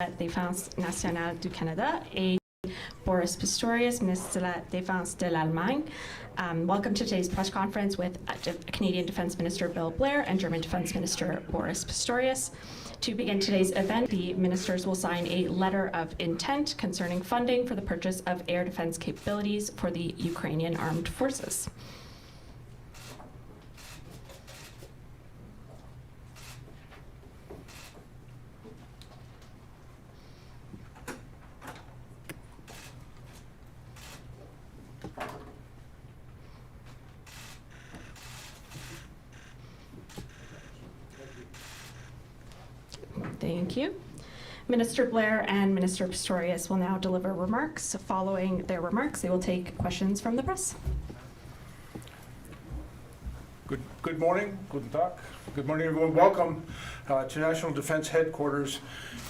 Défense nationale du Canada, et Boris Pistorius, Ministre de la Défense de l'Allemagne. Welcome to today's press conference with Canadian Defence Minister Bill Blair and German Defence Minister Boris Pistorius. To begin today's event, the ministers will sign a letter of intent concerning funding for the purchase of air defence capabilities for the Ukrainian armed forces. Thank you. Minister Blair and Minister Pistorius will now deliver remarks. Following their remarks, they will take questions from the press. Good morning, guten Tag. Good morning, everyone. Welcome to National Defense Headquarters.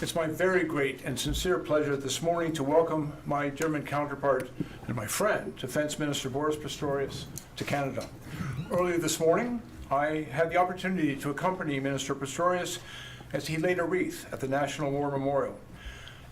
It's my very great and sincere pleasure this morning to welcome my German counterpart and my friend, Defence Minister Boris Pistorius, to Canada. Earlier this morning, I had the opportunity to accompany Minister Pistorius as he laid a wreath at the National War Memorial.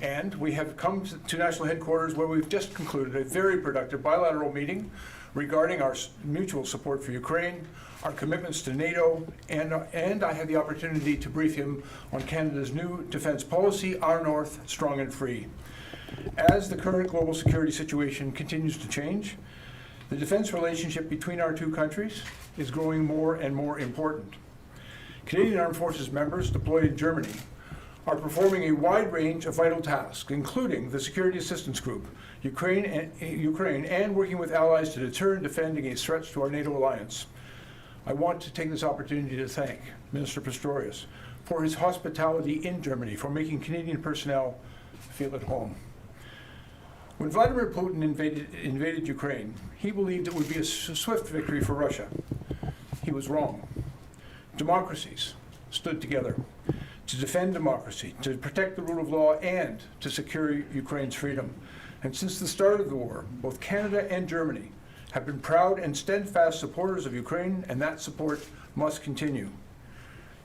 And we have come to National Headquarters where we've just concluded a very productive bilateral meeting regarding our mutual support for Ukraine, our commitments to NATO, and I had the opportunity to brief him on Canada's new defense policy, Our North, Strong and Free. As the current global security situation continues to change, the defense relationship between our two countries is growing more and more important. Canadian Armed Forces members deployed in Germany are performing a wide range of vital tasks, including the Security Assistance Group, Ukraine, and working with allies to deter and defend against threats to our NATO alliance. I want to take this opportunity to thank Minister Pistorius for his hospitality in Germany, for making Canadian personnel feel at home. When Vladimir Putin invaded Ukraine, he believed it would be a swift victory for Russia. He was wrong. Democracies stood together to defend democracy, to protect the rule of law, and to secure Ukraine's freedom. And since the start of the war, both Canada and Germany have been proud and steadfast supporters of Ukraine, and that support must continue.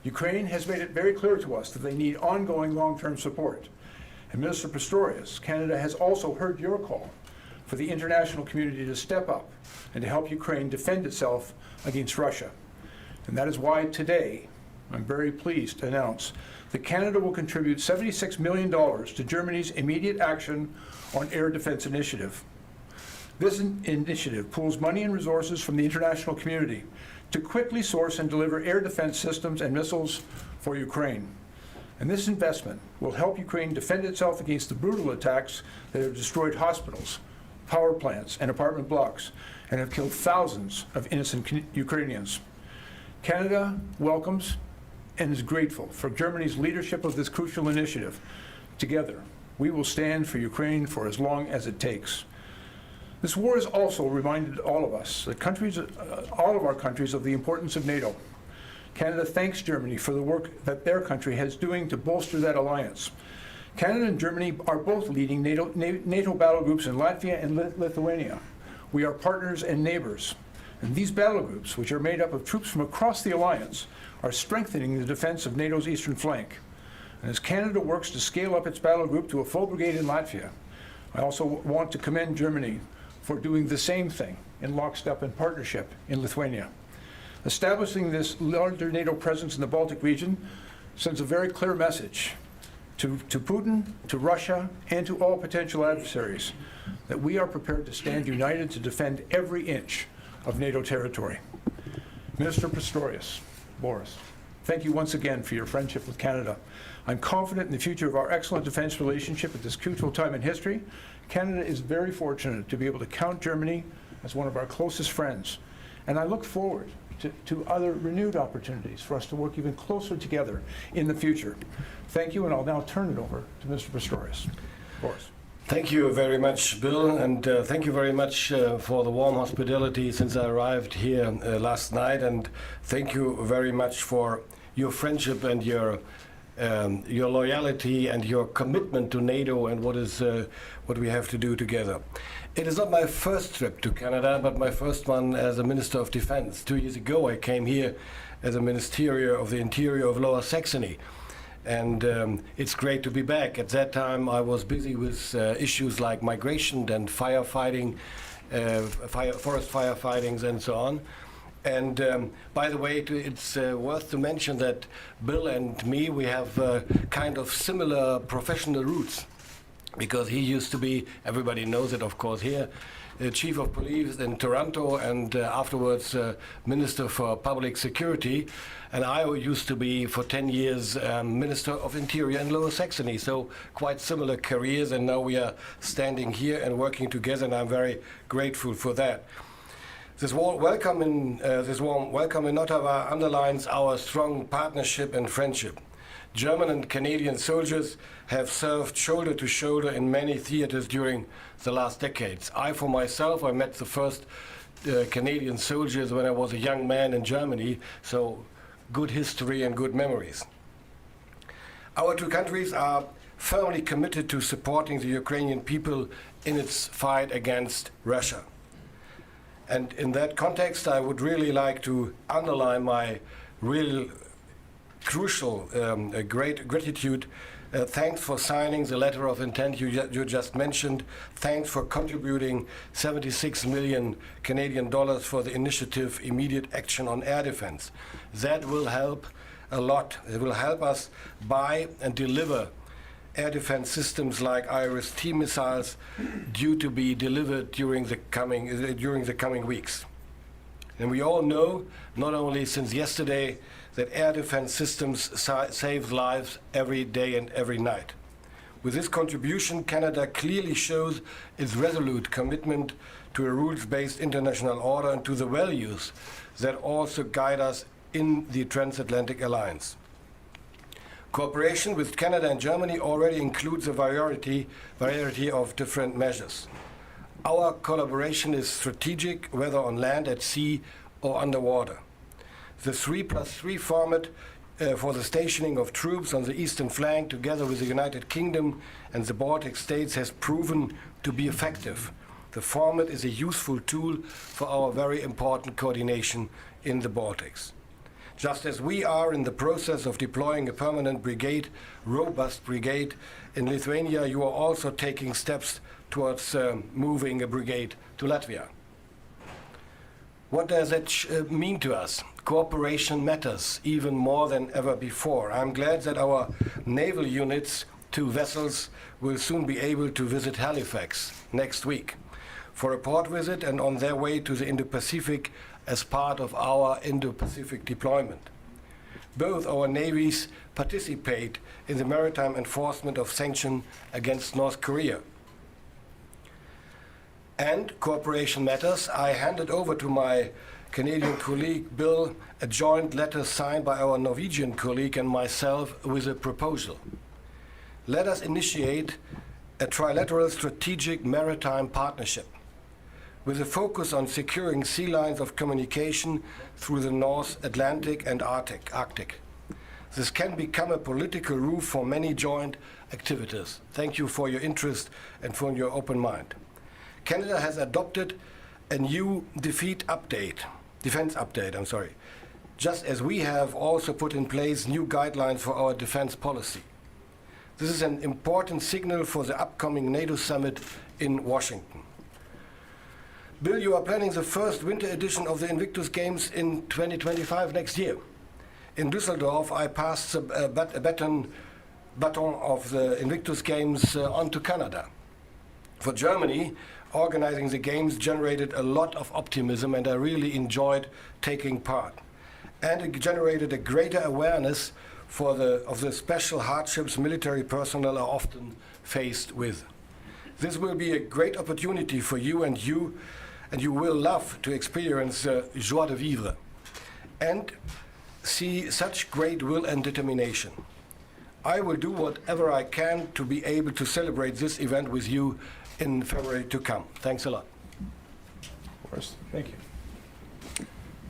Ukraine has made it very clear to us that they need ongoing long-term support. And Minister Pistorius, Canada has also heard your call for the international community to step up and to help Ukraine defend itself against Russia. And that is why today I'm very pleased to announce that Canada will contribute $76 million to Germany's immediate action on air defense initiative. This initiative pools money and resources from the international community to quickly source and deliver air defense systems and missiles for Ukraine. And this investment will help Ukraine defend itself against the brutal attacks that have destroyed hospitals, power plants, and apartment blocks, and have killed thousands of innocent Ukrainians. Canada welcomes and is grateful for Germany's leadership of this crucial initiative. Together, we will stand for Ukraine for as long as it takes. This war has also reminded all of us, all of our countries, of the importance of NATO. Canada thanks Germany for the work that their country has doing to bolster that alliance. Canada and Germany are both leading NATO battle groups in Latvia and Lithuania. We are partners and neighbors. And these battle groups, which are made up of troops from across the alliance, are strengthening the defense of NATO's eastern flank. And as Canada works to scale up its battle group to a full brigade in Latvia, I also want to commend Germany for doing the same thing in lockstep and partnership in Lithuania. Establishing this larger NATO presence in the Baltic region sends a very clear message to Putin, to Russia, and to all potential adversaries that we are prepared to stand united to defend every inch of NATO territory. Minister Pistorius, Boris, thank you once again for your friendship with Canada. I'm confident in the future of our excellent defense relationship at this crucial time in history. Canada is very fortunate to be able to count Germany as one of our closest friends, and I look forward to other renewed opportunities for us to work even closer together in the future. Thank you, and I'll now turn it over to Mr. Pistorius. Boris. Thank you very much, Bill, and thank you very much for the warm hospitality since I arrived here last night, and thank you very much for your friendship and your loyalty and your commitment to NATO and what we have to do together. It is not my first trip to Canada, but my first one as a Minister of Defense. 2 years ago, I came here as a Minister of the Interior of Lower Saxony. And it's great to be back. At that time, I was busy with issues like migration and firefighting, forest firefightings, and so on. And by the way, it's worth to mention that Bill and me, we have kind of similar professional roots, because he used to be, everybody knows it, of course, here, Chief of Police in Toronto, and afterwards Minister for Public Security. And I used to be for 10 years Minister of Interior in Lower Saxony. So quite similar careers, and now we are standing here and working together, and I'm very grateful for that. This warm welcome in Ottawa underlines our strong partnership and friendship. German and Canadian soldiers have served shoulder to shoulder in many theaters during the last decades. For myself, I met the first Canadian soldiers when I was a young man in Germany, so good history and good memories. Our two countries are firmly committed to supporting the Ukrainian people in its fight against Russia. And in that context, I would really like to underline my real crucial, great gratitude. Thanks for signing the letter of intent you just mentioned. Thanks for contributing 76 million Canadian dollars for the initiative Immediate Action on Air Defense. That will help a lot. It will help us buy and deliver air defense systems like IRIS-T missiles, due to be delivered during the coming weeks. And we all know, not only since yesterday, that air defense systems save lives every day and every night. With this contribution, Canada clearly shows its resolute commitment to a rules-based international order and to the values that also guide us in the transatlantic alliance. Cooperation with Canada and Germany already includes a variety of different measures. Our collaboration is strategic, whether on land, at sea, or underwater. The 3+3 format for the stationing of troops on the eastern flank, together with the United Kingdom and the Baltic states, has proven to be effective. The format is a useful tool for our very important coordination in the Baltics. Just as we are in the process of deploying a permanent brigade, robust brigade in Lithuania, you are also taking steps towards moving a brigade to Latvia. What does that mean to us? Cooperation matters even more than ever before. I'm glad that our naval units, 2 vessels, will soon be able to visit Halifax next week for a port visit and on their way to the Indo-Pacific as part of our Indo-Pacific deployment. Both our navies participate in the maritime enforcement of sanctions against North Korea. And cooperation matters. I handed over to my Canadian colleague Bill a joint letter signed by our Norwegian colleague and myself with a proposal. Let us initiate a trilateral strategic maritime partnership with a focus on securing sea lines of communication through the North Atlantic and Arctic. This can become a political roof for many joint activities. Thank you for your interest and for your open mind. Canada has adopted a new defense update, just as we have also put in place new guidelines for our defense policy. This is an important signal for the upcoming NATO summit in Washington. Bill, you are planning the first winter edition of the Invictus Games in 2025 next year. In Düsseldorf, I passed the baton of the Invictus Games on to Canada. For Germany, organizing the Games generated a lot of optimism, and I really enjoyed taking part. And it generated a greater awareness of the special hardships military personnel are often faced with. This will be a great opportunity for you, and you will love to experience joie de vivre and see such great will and determination. I will do whatever I can to be able to celebrate this event with you in February to come. Thanks a lot. Boris, thank you.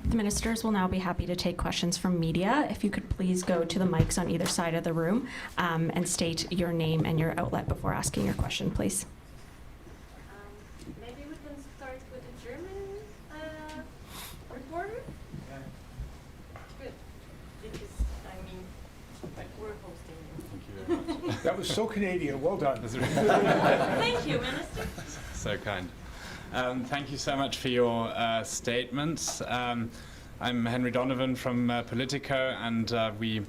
The ministers will now be happy to take questions from media. If you could please go to the mics on either side of the room and state your name and your outlet before asking your question, please. Maybe we can start with the German reporter. Good. Because, I mean, we're hosting That was so Canadian. Well done. Thank you, Minister. So kind. Thank you so much for your statements. I'm Henry Donovan from Politico, and we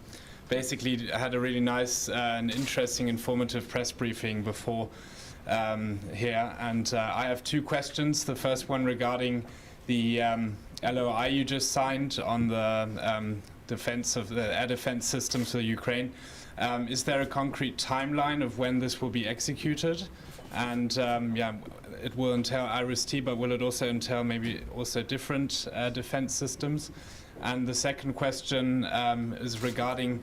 basically had a really nice and interesting, informative press briefing before here. And I have two questions. The first one regarding the LOI you just signed on the defense of the air defense systems for Ukraine. Is there a concrete timeline of when this will be executed? And yeah, it will entail IRIS-T, but will it also entail maybe also different defense systems? And the second question is regarding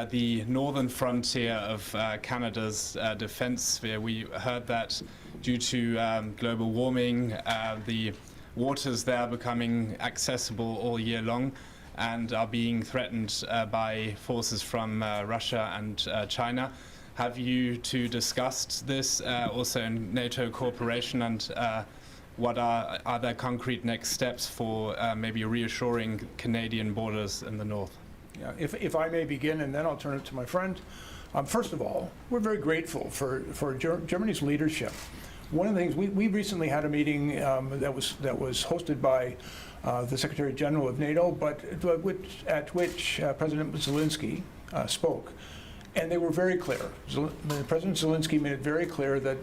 the northern frontier of Canada's defense sphere. We heard that due to global warming, the waters there are becoming accessible all year long and are being threatened by forces from Russia and China. Have you two discussed this also in NATO cooperation, and what are there concrete next steps for maybe reassuring Canadian borders in the north? Yeah, if I may begin, and then I'll turn it to my friend. First of all, we're very grateful for Germany's leadership. One of the things, we recently had a meeting that was hosted by the Secretary General of NATO, but at which President Zelensky spoke. And they were very clear. President Zelensky made it very clear that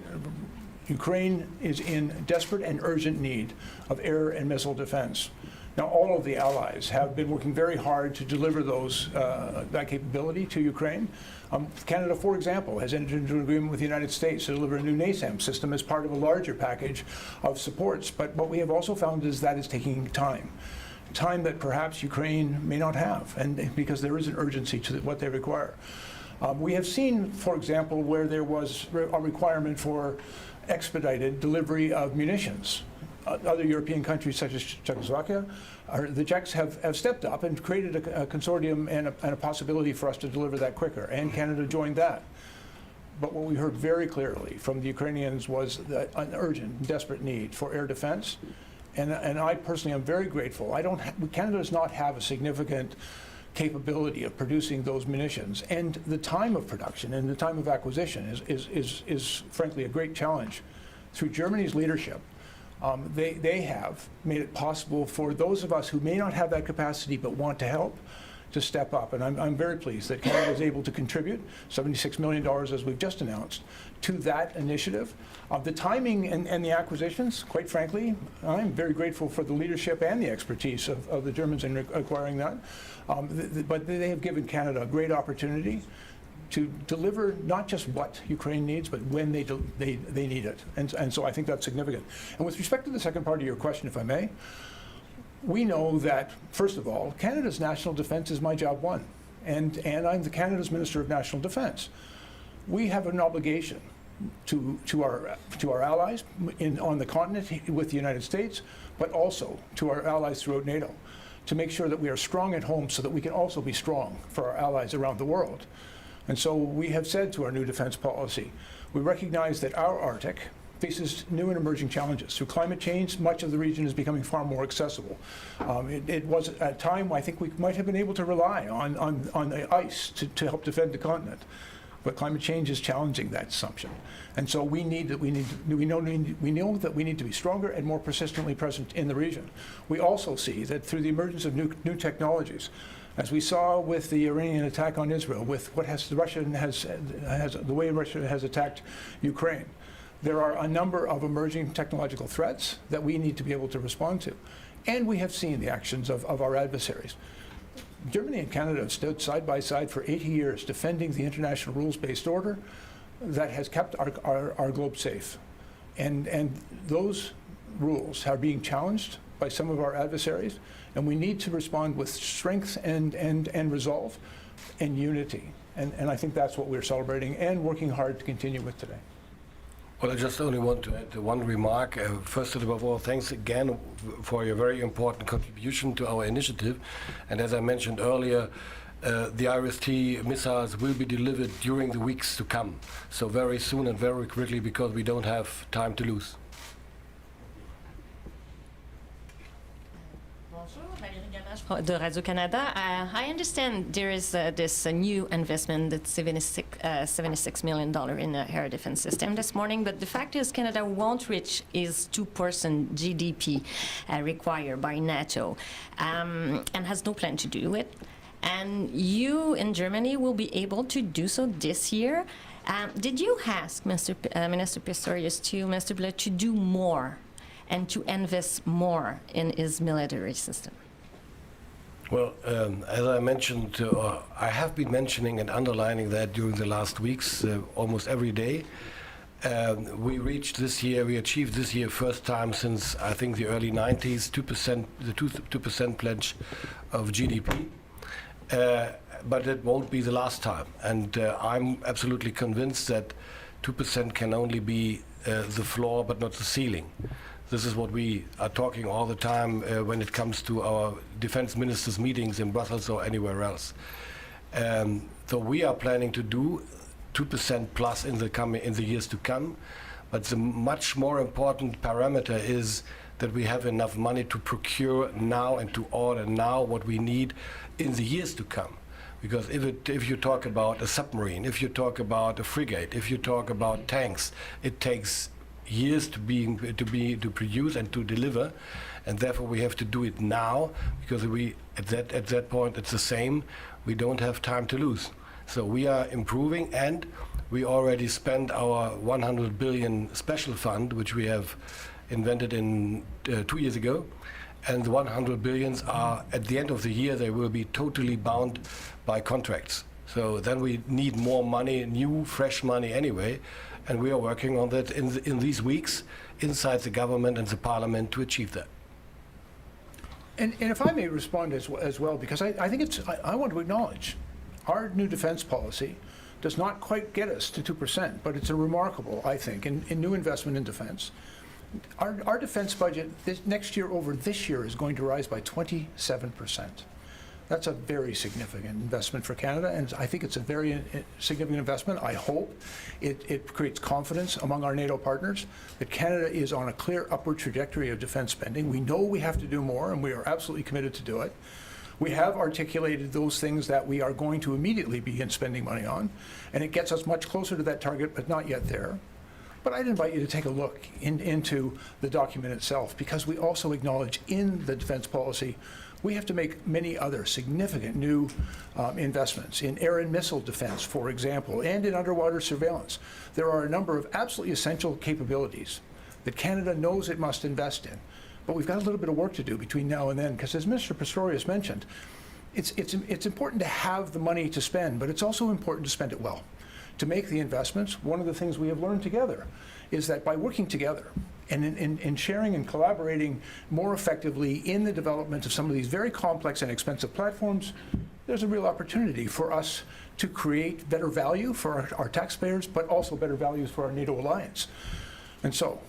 Ukraine is in desperate and urgent need of air and missile defense. Now, all of the allies have been working very hard to deliver that capability to Ukraine. Canada, for example, has entered into an agreement with the United States to deliver a new NASAMS system as part of a larger package of supports. But what we have also found is that is taking time that perhaps Ukraine may not have, and because there is an urgency to what they require. We have seen, for example, where there was a requirement for expedited delivery of munitions. Other European countries, such as Czechoslovakia, the Czechs have stepped up and created a consortium and a possibility for us to deliver that quicker, and Canada joined that. But what we heard very clearly from the Ukrainians was an urgent, desperate need for air defense, and I personally am very grateful. Canada does not have a significant capability of producing those munitions, and the time of production and the time of acquisition is frankly a great challenge. Through Germany's leadership, they have made it possible for those of us who may not have that capacity but want to help to step up, and I'm very pleased that Canada is able to contribute $76 million, as we've just announced, to that initiative. The timing and the acquisitions, quite frankly, I'm very grateful for the leadership and the expertise of the Germans in acquiring that. But they have given Canada a great opportunity to deliver not just what Ukraine needs, but when they need it. And so I think that's significant. And with respect to the second part of your question, if I may, we know that, first of all, Canada's national defense is my job one. And I'm the Canada's Minister of National Defense. We have an obligation to our allies on the continent with the United States, but also to our allies throughout NATO, to make sure that we are strong at home so that we can also be strong for our allies around the world. And so we have said to our new defense policy, we recognize that our Arctic faces new and emerging challenges. Through climate change, much of the region is becoming far more accessible. It was at a time I think we might have been able to rely on the ice to help defend the continent. But climate change is challenging that assumption. And so we know that we need to be stronger and more persistently present in the region. We also see that through the emergence of new technologies, as we saw with the Iranian attack on Israel, with the way Russia has attacked Ukraine, there are a number of emerging technological threats that we need to be able to respond to. And we have seen the actions of our adversaries. Germany and Canada have stood side by side for 80 years defending the international rules-based order that has kept our globe safe. And those rules are being challenged by some of our adversaries, and we need to respond with strength and resolve and unity. And I think that's what we're celebrating and working hard to continue with today. Well, I just only want to add one remark. First of all, thanks again for your very important contribution to our initiative. And as I mentioned earlier, the IRIS-T missiles will be delivered during the weeks to come. So very soon and very quickly, because we don't have time to lose. Bonjour, Valérie Ganache de Radio-Canada. I understand there is this new investment that's $76 million in the air defense system this morning, but the fact is Canada won't reach its 2% GDP required by Nato and has no plan to do it. And you in Germany will be able to do so this year. Did you ask Minister Pistorius to Mr. Blair to do more and to invest more in his military system? Well, as I mentioned, I have been mentioning and underlining that during the last weeks, almost every day. We achieved this year, first time since I think the early 90s, 2%, the 2% pledge of GDP. But it won't be the last time. And I'm absolutely convinced that 2% can only be the floor, but not the ceiling. This is what we are talking all the time when it comes to our defense ministers' meetings in Brussels or anywhere else. So we are planning to do 2% plus in the years to come. But the much more important parameter is that we have enough money to procure now and to order now what we need in the years to come. Because if you talk about a submarine, if you talk about a frigate, if you talk about tanks, it takes years to produce and to deliver, and therefore we have to do it now, because at that point it's the same. We don't have time to lose. So we are improving, and we already spent our 100 billion special fund, which we have invented in 2 years ago, and the 100 billions are at the end of the year they will be totally bound by contracts. So then we need more money, new fresh money anyway. And we are working on that in these weeks inside the government and the parliament to achieve that. And if I may respond as well, because I think I want to acknowledge our new defense policy does not quite get us to 2%, but it's a remarkable, I think, in new investment in defense. Our defense budget next year over this year is going to rise by 27%. That's a very significant investment for Canada, and I think it's a very significant investment. I hope it creates confidence among our NATO partners that Canada is on a clear upward trajectory of defense spending. We know we have to do more, and we are absolutely committed to do it. We have articulated those things that we are going to immediately begin spending money on, and it gets us much closer to that target, but not yet there. But I'd invite you to take a look into the document itself, because we also acknowledge in the defense policy we have to make many other significant new investments in air and missile defense, for example, and in underwater surveillance. There are a number of absolutely essential capabilities that Canada knows it must invest in. But we've got a little bit of work to do between now and then, because as Mr. Pistorius mentioned, it's important to have the money to spend, but it's also important to spend it well. To make the investments, one of the things we have learned together is that by working together and in sharing and collaborating more effectively in the development of some of these very complex and expensive platforms, there's a real opportunity for us to create better value for our taxpayers, but also better values for our NATO alliance. And so,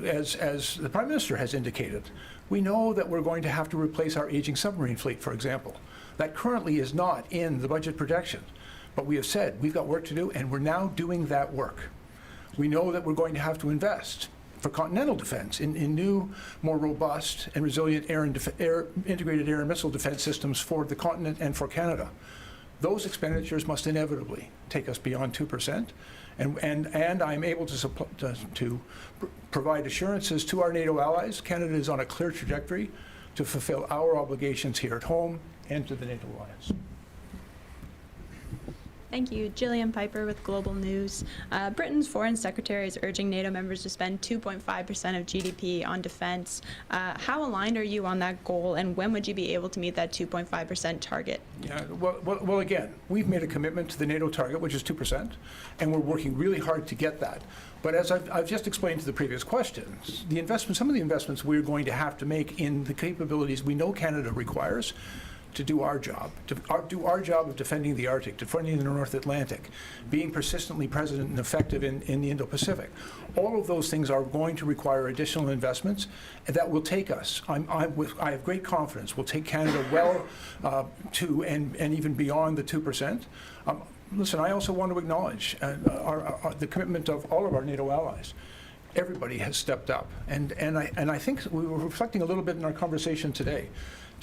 as the Prime Minister has indicated, we know that we're going to have to replace our aging submarine fleet, for example. That currently is not in the budget projection. But we have said we've got work to do, and we're now doing that work. We know that we're going to have to invest for continental defense in new, more robust and resilient integrated air and missile defense systems for the continent and for Canada. Those expenditures must inevitably take us beyond 2%, and I'm able to provide assurances to our NATO allies. Canada is on a clear trajectory to fulfill our obligations here at home and to the NATO alliance. Thank you. Gillian Piper with Global News. Britain's foreign secretary is urging NATO members to spend 2.5% of GDP on defense. How aligned are you on that goal, and when would you be able to meet that 2.5% target? Yeah, well, again, we've made a commitment to the NATO target, which is 2%, and we're working really hard to get that. But as I've just explained to the previous questions, some of the investments we're going to have to make in the capabilities we know Canada requires to do our job, of defending the Arctic, defending the North Atlantic, being persistently present and effective in the Indo-Pacific. All of those things are going to require additional investments that will take us, I have great confidence, will take Canada well to and even beyond the 2%. Listen, I also want to acknowledge the commitment of all of our NATO allies. Everybody has stepped up, and I think we were reflecting a little bit in our conversation today.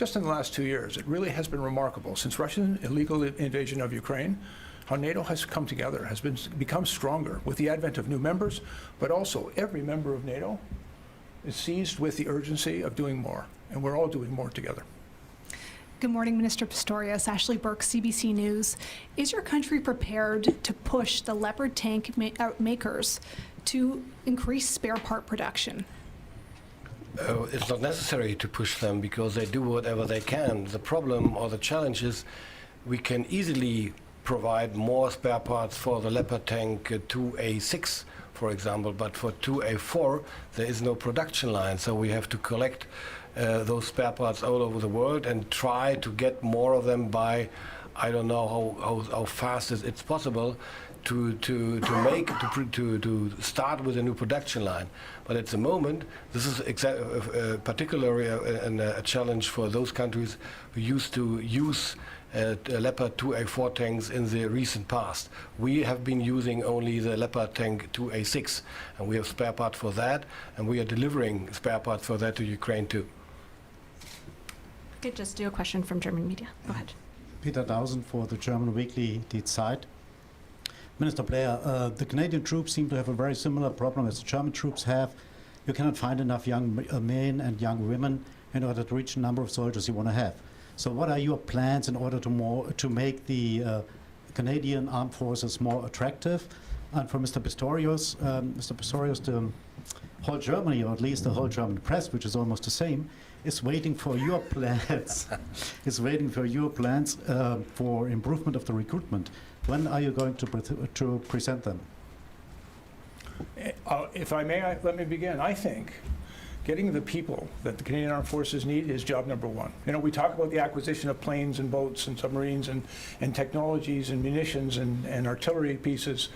just in the last 2 years. It really has been remarkable. Since Russian illegal invasion of Ukraine, how NATO has come together, has become stronger with the advent of new members, but also every member of NATO is seized with the urgency of doing more, and we're all doing more together. Good morning, Minister Pistorius. Ashley Burke, CBC News. Is your country prepared to push the Leopard tank makers to increase spare part production? It's not necessary to push them because they do whatever they can. The problem or the challenge is we can easily provide more spare parts for the Leopard tank 2A6, for example, but for 2A4 there is no production line, so we have to collect those spare parts all over the world and try to get more of them by, I don't know how fast it's possible to start with a new production line. But at the moment, this is particularly a challenge for those countries who used to use Leopard 2A4 tanks in the recent past. We have been using only the Leopard tank 2A6, and we have spare parts for that, and we are delivering spare parts for that to Ukraine too. I could just do a question from German media. Go ahead. Peter Dowson for the German weekly Die Zeit. Minister Blair, the Canadian troops seem to have a very similar problem as the German troops have. You cannot find enough young men and young women in order to reach the number of soldiers you want to have. So what are your plans in order to make the Canadian armed forces more attractive? And for Mr. Pistorius, the whole Germany, or at least the whole German press, which is almost the same, is waiting for your plans. For improvement of the recruitment. When are you going to present them? If I may, let me begin. I think getting the people that the Canadian Armed Forces need is job number one. You know, we talk about the acquisition of planes and boats and submarines and technologies and munitions and artillery pieces.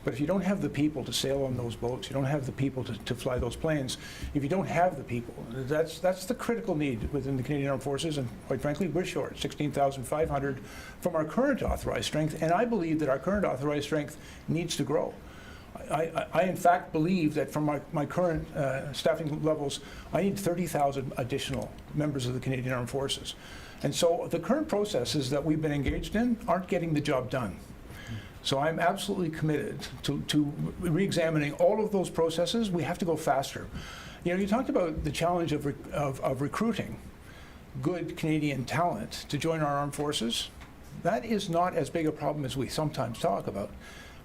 But if you don't have the people to sail on those boats, you don't have the people to fly those planes, if you don't have the people, that's the critical need within the Canadian Armed Forces, and quite frankly, we're short, 16,500 from our current authorized strength, and I believe that our current authorized strength needs to grow. I in fact believe that from my current staffing levels, I need 30,000 additional members of the Canadian Armed Forces. And so the current processes that we've been engaged in aren't getting the job done. So I'm absolutely committed to re-examining all of those processes. We have to go faster. You know, you talked about the challenge of recruiting good Canadian talent to join our armed forces. That is not as big a problem as we sometimes talk about.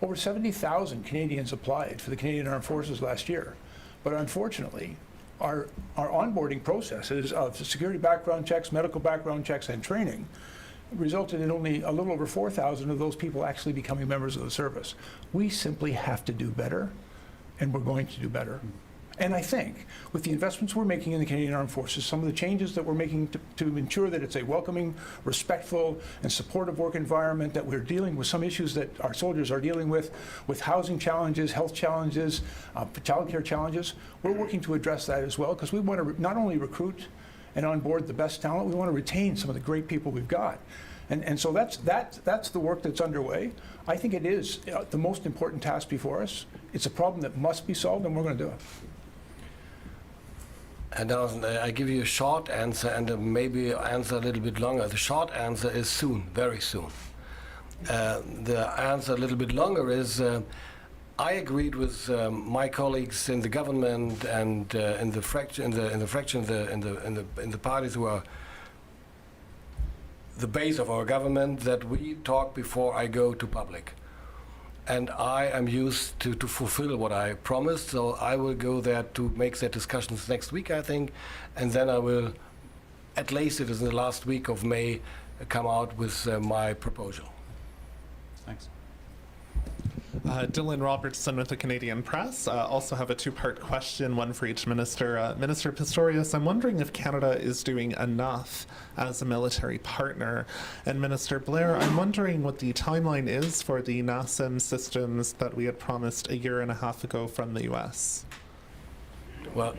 Over 70,000 Canadians applied for the Canadian Armed Forces last year. But unfortunately, our onboarding processes of security background checks, medical background checks, and training resulted in only a little over 4,000 of those people actually becoming members of the service. We simply have to do better, and we're going to do better. And I think with the investments we're making in the Canadian Armed Forces, some of the changes that we're making to ensure that it's a welcoming, respectful, and supportive work environment, that we're dealing with some issues that our soldiers are dealing with housing challenges, health challenges, childcare challenges, we're working to address that as well, because we want to not only recruit and onboard the best talent, we want to retain some of the great people we've got. And so that's the work that's underway. I think it is the most important task before us. It's a problem that must be solved, and we're going to do it. And I give you a short answer and maybe answer a little bit longer. The short answer is soon, very soon. The answer a little bit longer is I agreed with my colleagues in the government and in the parties who are the base of our government, that we talk before I go to public. And I am used to fulfill what I promised, so I will go there to make that discussions next week, I think, and then I will, at least it is in the last week of May, come out with my proposal. Thanks. Dylan Robertson with the Canadian Press. Also have a two-part question, one for each minister. Minister Pistorius, I'm wondering if Canada is doing enough as a military partner. And Minister Blair, I'm wondering what the timeline is for the NASAM systems that we had promised a year and a half ago from the US. Well,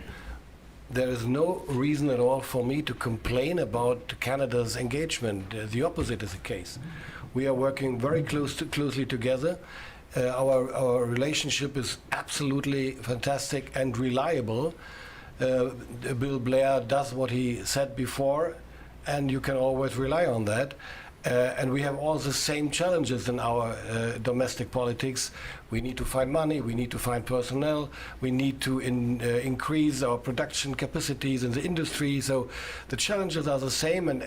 there is no reason at all for me to complain about Canada's engagement. The opposite is the case. We are working very closely together. Our relationship is absolutely fantastic and reliable. Bill Blair does what he said before. and you can always rely on that. And we have all the same challenges in our domestic politics. We need to find money, we need to find personnel, we need to increase our production capacities in the industry. So the challenges are the same, and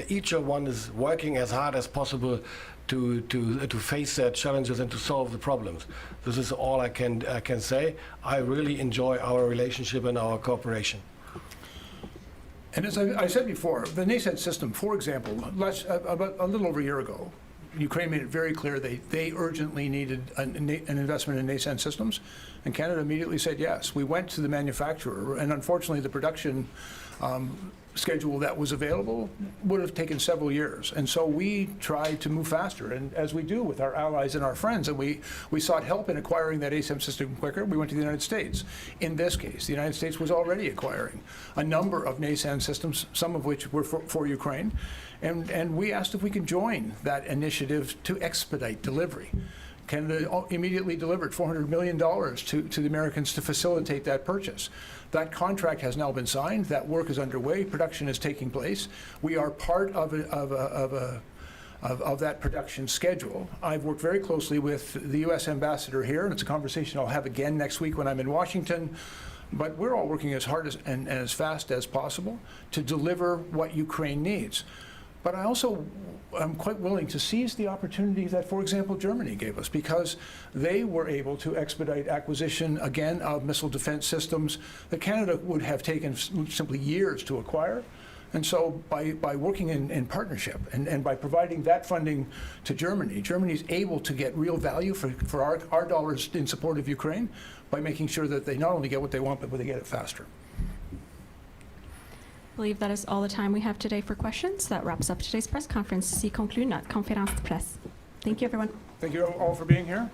each one is working as hard as possible to face their challenges and to solve the problems. This is all I can say. I really enjoy our relationship and our cooperation. And as I said before, the nascent system, for example, about a little over a year ago, Ukraine made it very clear they urgently needed an investment in nascent systems, and Canada immediately said yes. We went to the manufacturer, and unfortunately the production schedule that was available would have taken several years. And so we tried to move faster, and as we do with our allies and our friends, and we sought help in acquiring that ASIM system quicker. We went to the United States. In this case, the United States was already acquiring a number of NASAM systems, some of which were for Ukraine, and we asked if we could join that initiative to expedite delivery. Canada immediately delivered $400 million to the Americans to facilitate that purchase. That contract has now been signed. That work is underway. Production is taking place. We are part of that production schedule. I've worked very closely with the U.S. ambassador here, and it's a conversation I'll have again next week when I'm in Washington. But we're all working as hard and as fast as possible to deliver what Ukraine needs. But I also am quite willing to seize the opportunity that, for example, Germany gave us, because they were able to expedite acquisition, again, of missile defense systems that Canada would have taken simply years to acquire. And so by working in partnership and by providing that funding to Germany, Germany is able to get real value for our dollars in support of Ukraine by making sure that they not only get what they want, but they get it faster. I believe that is all the time we have today for questions. That wraps up today's press conference. Ceci conclut notre conférence de presse. Thank you, everyone. Thank you all for being here.